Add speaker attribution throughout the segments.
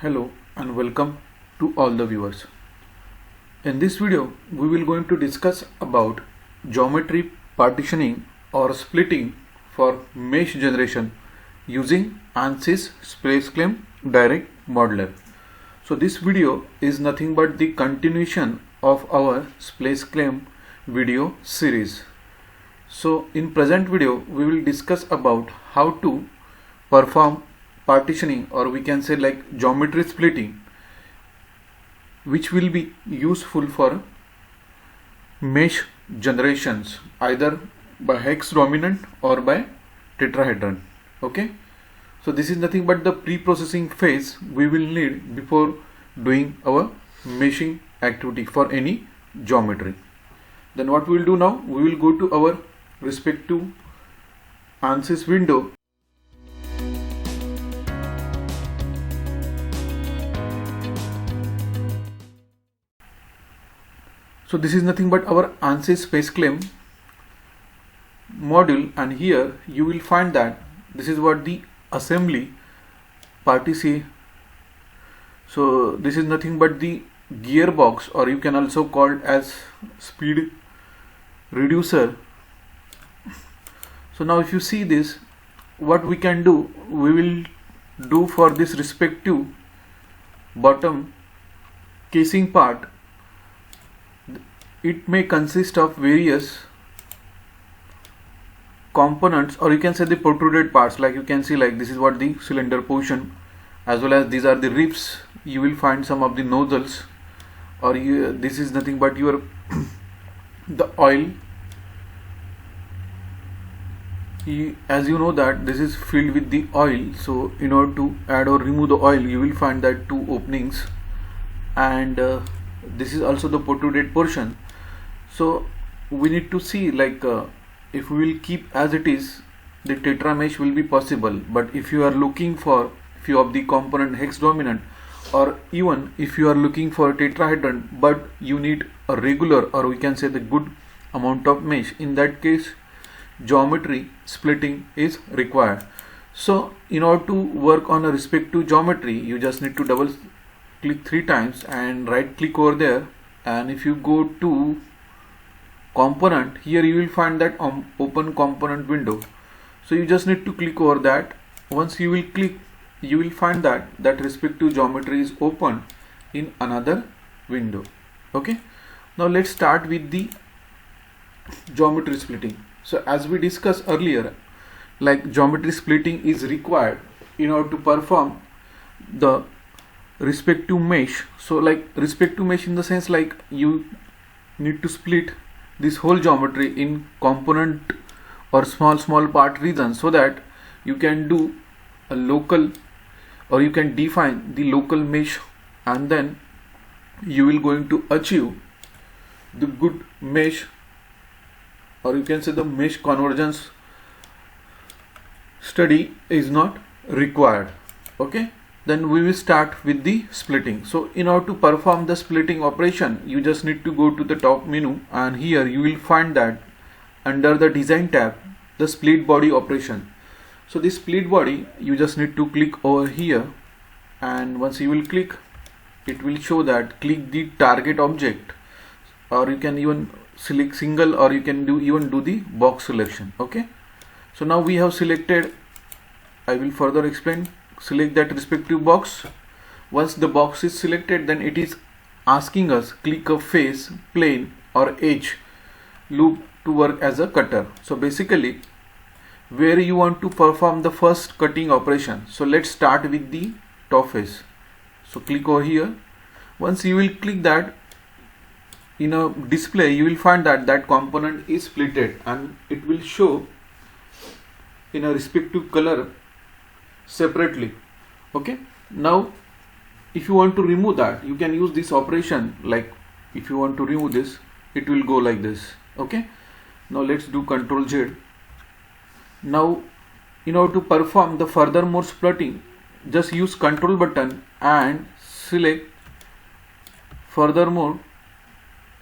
Speaker 1: Hello and welcome to all the viewers. In this video, we will going to discuss about geometry partitioning or splitting for mesh generation using ANSYS SpaceClaim Direct Modeler. So this video is nothing but the continuation of our SpaceClaim video series. So in present video, we will discuss about how to perform partitioning, or we can say like geometry splitting, which will be useful for mesh generations either by hex dominant or by tetrahedron. Okay, so this is nothing but the pre-processing phase we will need before doing our meshing activity for any geometry. Then what we will do now, we will go to our respective ANSYS window. So this is nothing but our ANSYS SpaceClaim module, and here you will find that this is what the assembly partition. So this is nothing but the gearbox, or you can also call it as speed reducer. So now if you see this, what we can do, we will do for this respective bottom casing part. It may consist of various components, or you can say the protruded parts, like you can see, like this is what the cylinder portion, as well as these are the ribs. You will find some of the nozzles, or this is nothing but your the oil. As you know that this is filled with the oil, so in order to add or remove the oil, you will find that two openings, and this is also the protruded portion. So we need to see, like if we will keep as it is, the tetra mesh will be possible. But if you are looking for few of the component hex dominant, or even if you are looking for tetrahedron but you need a regular, or we can say the good amount of mesh, in that case geometry splitting is required. So in order to work on a respective geometry, you just need to double click 3 times and right click over there, and if you go to component, here you will find that open component window. So you just need to click over that. Once you will click, you will find that respective geometry is open in another window. Okay, now let's start with the geometry splitting. So as we discussed earlier, like geometry splitting is required in order to perform the respective mesh. So like respective mesh in the sense, like you need to split this whole geometry in component or small part regions, so that you can do a local, or you can define the local mesh, and then you will going to achieve the good mesh, or you can say the mesh convergence study is not required. Okay, then we will start with the splitting. So in order to perform the splitting operation, you just need to go to the top menu, and here you will find that under the design tab, the split body operation. So this split body, you just need to click over here, and once you will click, it will show that click the target object, or you can even select single, or you can even do the box selection. Okay, so now we have selected, I will further explain. Select that respective box. Once the box is selected, then it is asking us click a face, plane or edge loop to work as a cutter. So basically where you want to perform the first cutting operation. So let's start with the top face. So click over here. Once you will click that, in a display you will find that component is splitted, and it will show in a respective color separately. Okay, now if you want to remove that, you can use this operation. Like if you want to remove this, it will go like this. Okay, now let's do Ctrl Z. Now in order to perform the furthermore splitting, just use Ctrl button and select furthermore.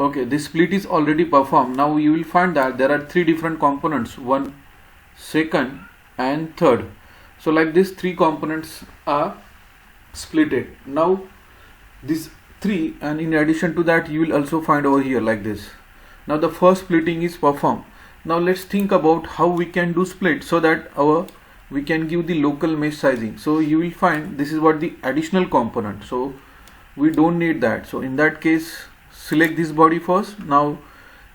Speaker 1: Okay, this split is already performed. Now you will find that there are 3 different components, 1, 2nd and 3rd. So like these 3 components are split it. Now these three, and in addition to that you will also find over here like this. Now the first splitting is performed. Now let's think about how we can do split so that we can give the local mesh sizing. So you will find this is what the additional component, so we don't need that. So in that case, select this body first. Now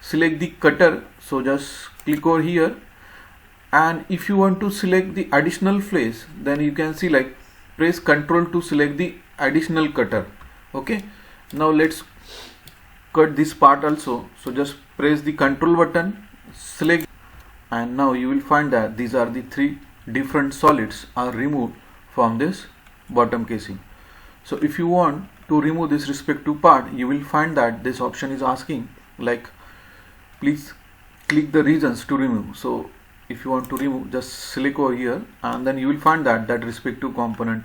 Speaker 1: select the cutter, so just click over here, and if you want to select the additional face, then you can see like press Ctrl to select the additional cutter. Okay, now let's cut this part also. So just press the Ctrl button, select, and now you will find that these are the three different solids are removed from this bottom casing. So if you want to remove this respective part, you will find that this option is asking like please click the regions to remove. So if you want to remove, just select over here, and then you will find that respective component,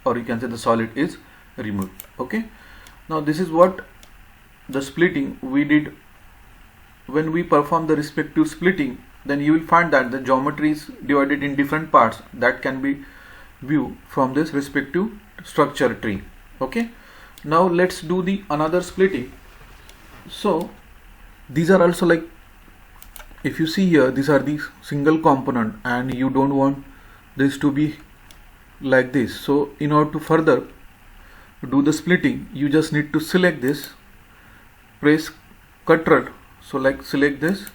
Speaker 1: or you can say the solid, is removed. Okay, now this is what the splitting we did. When we perform the respective splitting, then you will find that the geometry is divided in different parts that can be viewed from this respective structure tree. Okay, now let's do the another splitting. So these are also like, if you see here, these are the single component and you don't want this to be like this. So in order to further do the splitting, you just need to select this, press Ctrl, so like select this,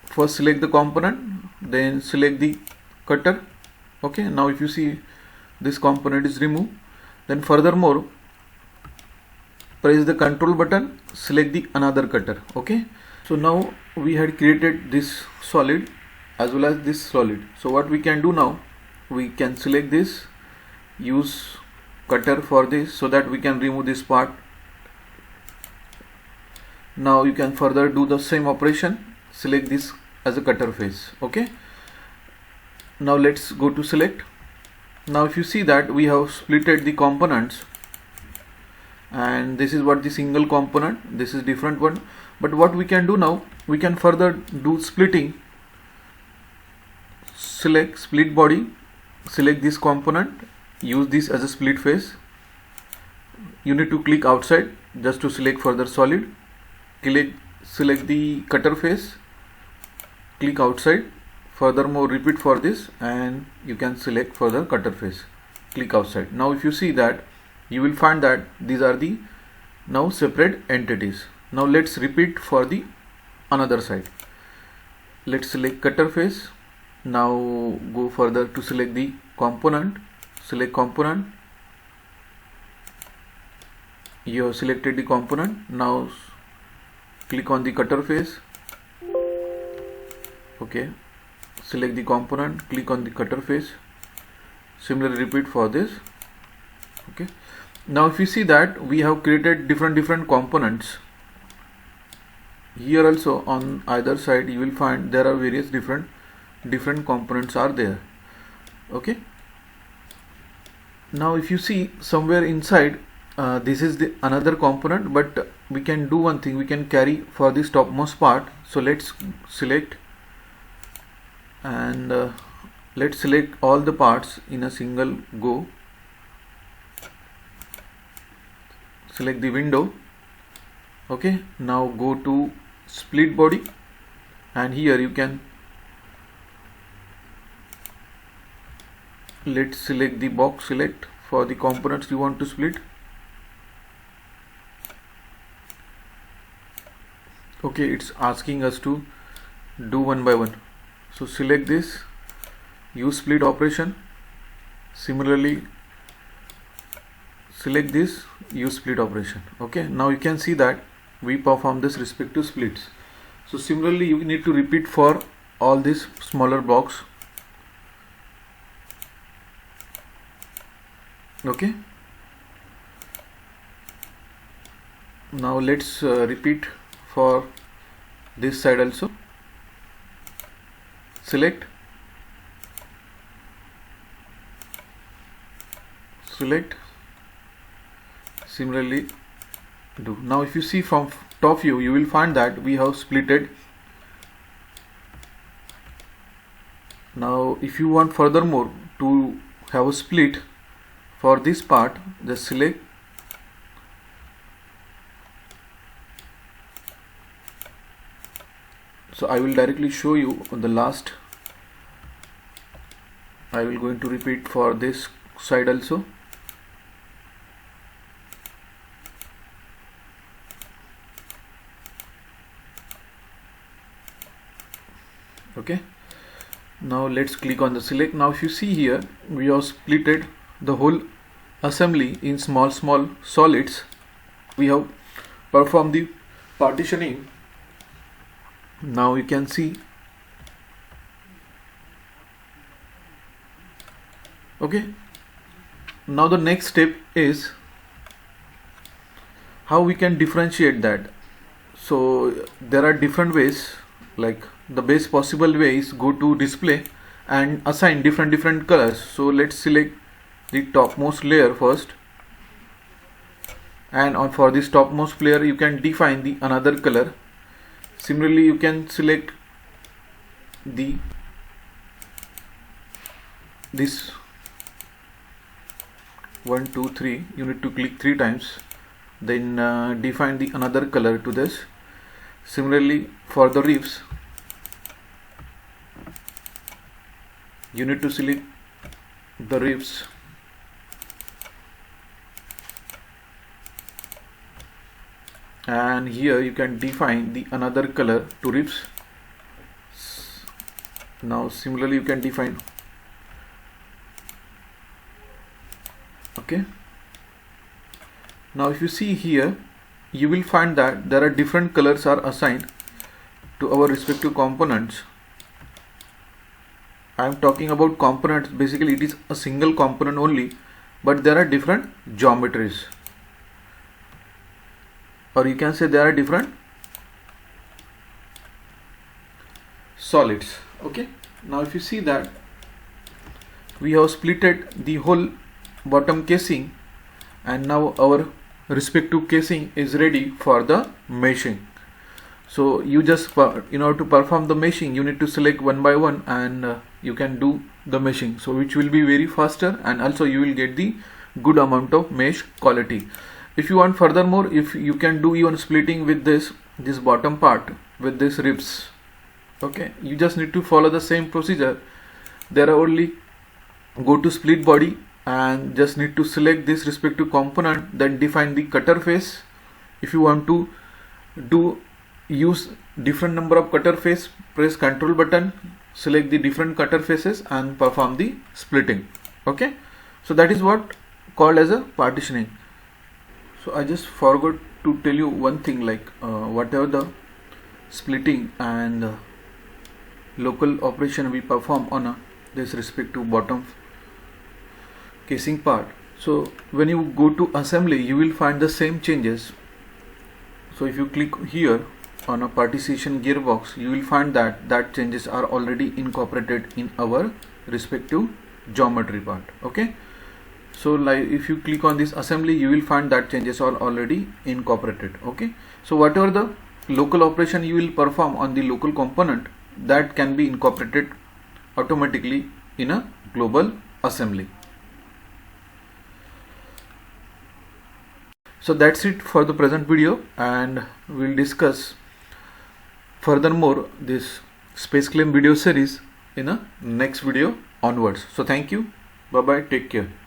Speaker 1: first select the component, then select the cutter. Okay, now if you see this component is removed, then furthermore press the Ctrl button, select the another cutter. Okay, so now we had created this solid as well as this solid. So what we can do now, we can select this, use cutter for this so that we can remove this part. Now you can further do the same operation, select this as a cutter face. Okay, now let's go to select. Now if you see that we have splitted the components, and this is what the single component, this is different one. But what we can do now, we can further do splitting. Select split body, select this component, use this as a split face. You need to click outside just to select further solid. Select the cutter face, click outside, furthermore repeat for this, and you can select further cutter face, click outside. Now if you see that, you will find that these are the now separate entities. Now let's repeat for the another side. Let's select cutter face. Now go further to select the component, select component. You have selected the component. Now click on the cutter face. Okay, select the component, click on the cutter face. Similarly repeat for this. Okay, now if you see that we have created different components. Here also on either side you will find there are various different components are there. Okay, now if you see somewhere inside, this is the another component, but we can do one thing, we can carry for this topmost part. So let's select, and let's select all the parts in a single go. Select the window. Okay, now go to split body, and here you can let's select the box, select for the components you want to split. Okay, it's asking us to do one by one. So select this, use split operation. Similarly select this, use split operation. Okay, now you can see that we perform this respective splits. So similarly you need to repeat for all these smaller blocks. Okay, now let's repeat for this side also. Select, similarly do. Now if you see from top view, you will find that we have splitted Now if you want furthermore to have a split for this part, just select so I will directly show you on the last. I will going to repeat for this side also. Okay, now let's click on the select. Now if you see here, we have splitted the whole assembly in small solids. We have performed the partitioning. Now you can see. Okay, now the next step is how we can differentiate that. So there are different ways, like the best possible way is go to display and assign different colors. So let's select the topmost layer first, and for this topmost layer you can define the another color. Similarly you can select this 1 2 3, you need to click 3 times, then define the another color to this. Similarly for the ribs, you need to select the ribs, and here you can define the another color to ribs. Now similarly you can define. Okay, now if you see here, you will find that there are different colors are assigned to our respective components. I am talking about components. Basically it is a single component only, but there are different geometries, or you can say there are different solids. Okay, now if you see that we have splitted the whole bottom casing, and now our respective casing is ready for the meshing. So you just, in order to perform the meshing, you need to select one by one, and you can do the meshing, so which will be very faster, and also you will get the good amount of mesh quality. If you want furthermore, if you can do even splitting with this bottom part with this ribs. Okay, you just need to follow the same procedure. There are only go to split body and just need to select this respective component, then define the cutter face. If you want to use different number of cutter face, press Ctrl button, select the different cutter faces and perform the splitting. Okay, so that is what called as a partitioning. So I just forgot to tell you one thing, like whatever the splitting and local operation we perform on this respective bottom casing part, so when you go to assembly you will find the same changes. So if you click here on a partition gearbox, you will find that changes are already incorporated in our respective geometry part. Okay, so like if you click on this assembly, you will find that changes are already incorporated. Okay, so whatever the local operation you will perform on the local component, that can be incorporated automatically in a global assembly. So that's it for the present video, and we'll discuss furthermore this space claim video series in a next video onwards. So thank you, bye bye, take care.